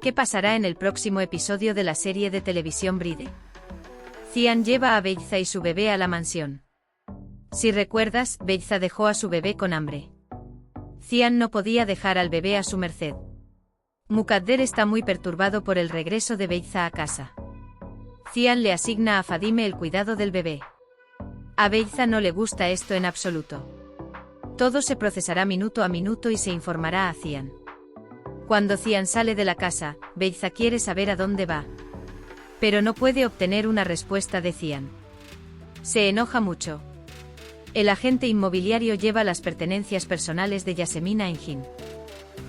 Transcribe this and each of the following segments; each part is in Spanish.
¿Qué pasará en el próximo episodio de la serie de televisión Bride? Cian lleva a Beyza y su bebé a la mansión. Si recuerdas, Beyza dejó a su bebé con hambre. Cian no podía dejar al bebé a su merced. Mukadder está muy perturbado por el regreso de Beyza a casa. Cian le asigna a Fadime el cuidado del bebé. A Beyza no le gusta esto en absoluto. Todo se procesará minuto a minuto y se informará a Cian. Cuando Cian sale de la casa, Beyza quiere saber a dónde va. Pero no puede obtener una respuesta de Cian. Se enoja mucho. El agente inmobiliario lleva las pertenencias personales de Yasemin a Engin.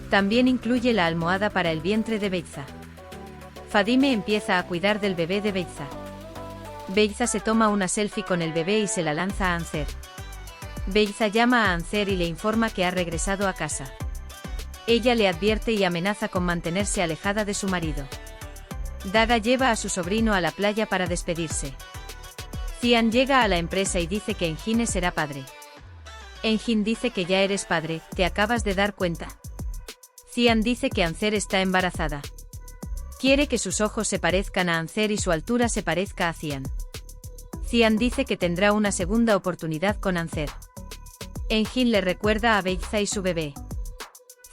También incluye la almohada para el vientre de Beyza. Fadime empieza a cuidar del bebé de Beyza. Beyza se toma una selfie con el bebé y se la lanza a Anser. Beyza llama a Anser y le informa que ha regresado a casa. Ella le advierte y amenaza con mantenerse alejada de su marido. Daga lleva a su sobrino a la playa para despedirse. Cian llega a la empresa y dice que Engin será padre. Engin dice que ya eres padre, ¿te acabas de dar cuenta? Cian dice que Anser está embarazada. Quiere que sus ojos se parezcan a Anser y su altura se parezca a Cian. Cian dice que tendrá una segunda oportunidad con Anser. Engin le recuerda a Beyza y su bebé.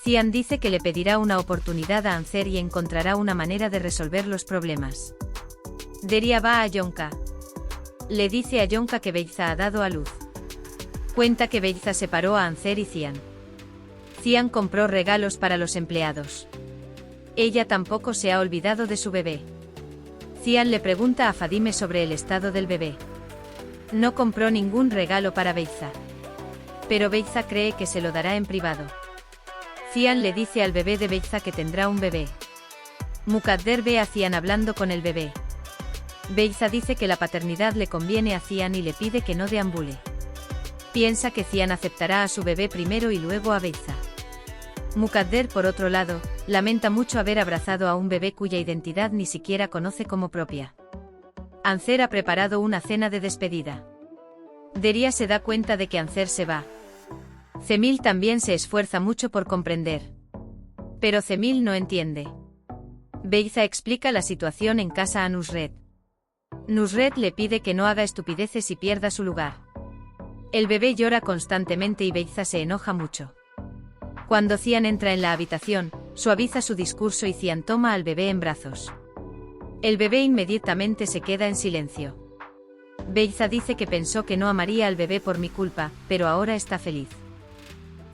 Cian dice que le pedirá una oportunidad a Anser y encontrará una manera de resolver los problemas. Deria va a Yonka. Le dice a Yonka que Beyza ha dado a luz. Cuenta que Beyza separó a Anser y Cian. Cian compró regalos para los empleados. Ella tampoco se ha olvidado de su bebé. Cian le pregunta a Fadime sobre el estado del bebé. No compró ningún regalo para Beyza. Pero Beyza cree que se lo dará en privado. Cian le dice al bebé de Beyza que tendrá un bebé. Mukadder ve a Cian hablando con el bebé. Beyza dice que la paternidad le conviene a Cian y le pide que no deambule. Piensa que Cian aceptará a su bebé primero y luego a Beyza. Mukadder, por otro lado, lamenta mucho haber abrazado a un bebé cuya identidad ni siquiera conoce como propia. Anser ha preparado una cena de despedida. Deria se da cuenta de que Anser se va. Cemil también se esfuerza mucho por comprender. Pero Cemil no entiende. Beyza explica la situación en casa a Nusret. Nusret le pide que no haga estupideces y pierda su lugar. El bebé llora constantemente y Beyza se enoja mucho. Cuando Cian entra en la habitación, suaviza su discurso y Cian toma al bebé en brazos. El bebé inmediatamente se queda en silencio. Beyza dice que pensó que no amaría al bebé por mi culpa, pero ahora está feliz.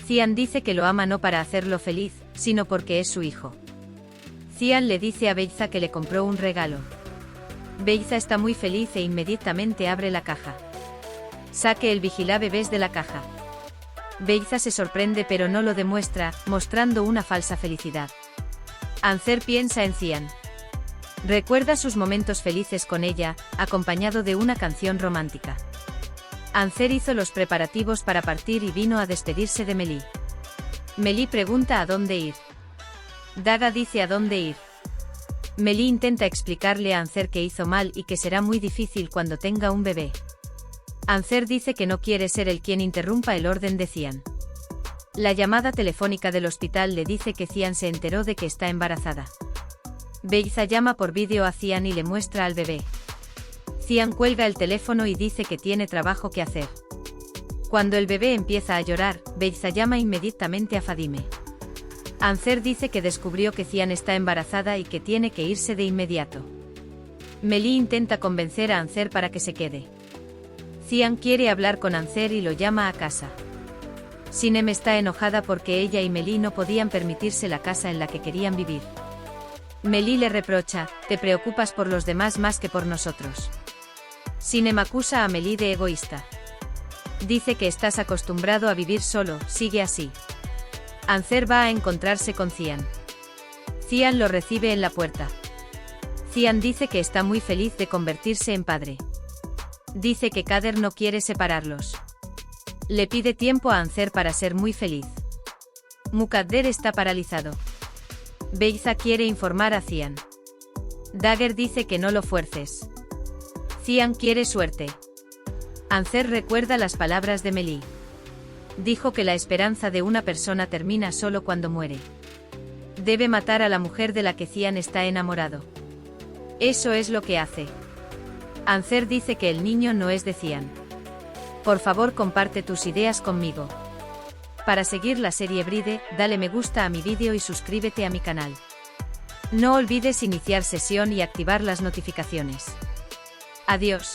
Cian dice que lo ama no para hacerlo feliz, sino porque es su hijo. Cian le dice a Beyza que le compró un regalo. Beyza está muy feliz e inmediatamente abre la caja. Saque el vigilabebés de la caja. Beyza se sorprende pero no lo demuestra, mostrando una falsa felicidad. Anser piensa en Cian. Recuerda sus momentos felices con ella, acompañado de una canción romántica. Anser hizo los preparativos para partir y vino a despedirse de Meli. Meli pregunta a dónde ir. Daga dice a dónde ir. Meli intenta explicarle a Anser que hizo mal y que será muy difícil cuando tenga un bebé. Anser dice que no quiere ser el quien interrumpa el orden de Cian. La llamada telefónica del hospital le dice que Cian se enteró de que está embarazada. Beyza llama por vídeo a Cian y le muestra al bebé. Cian cuelga el teléfono y dice que tiene trabajo que hacer. Cuando el bebé empieza a llorar, Beyza llama inmediatamente a Fadime. Anser dice que descubrió que Cian está embarazada y que tiene que irse de inmediato. Meli intenta convencer a Anser para que se quede. Cian quiere hablar con Anser y lo llama a casa. Sinem está enojada porque ella y Meli no podían permitirse la casa en la que querían vivir. Meli le reprocha, te preocupas por los demás más que por nosotros. Sinem acusa a Meli de egoísta. Dice que estás acostumbrado a vivir solo, sigue así. Anser va a encontrarse con Cian. Cian lo recibe en la puerta. Cian dice que está muy feliz de convertirse en padre. Dice que Kader no quiere separarlos. Le pide tiempo a Anser para ser muy feliz. Mukadder está paralizado. Beyza quiere informar a Cian. Dagger dice que no lo fuerces. Cian quiere suerte. Anser recuerda las palabras de Meli. Dijo que la esperanza de una persona termina solo cuando muere. Debe matar a la mujer de la que Cian está enamorado. Eso es lo que hace. Ancer dice que el niño no es de Cian. Por favor, comparte tus ideas conmigo. Para seguir la serie Bride, dale me gusta a mi vídeo y suscríbete a mi canal. No olvides iniciar sesión y activar las notificaciones. Adiós.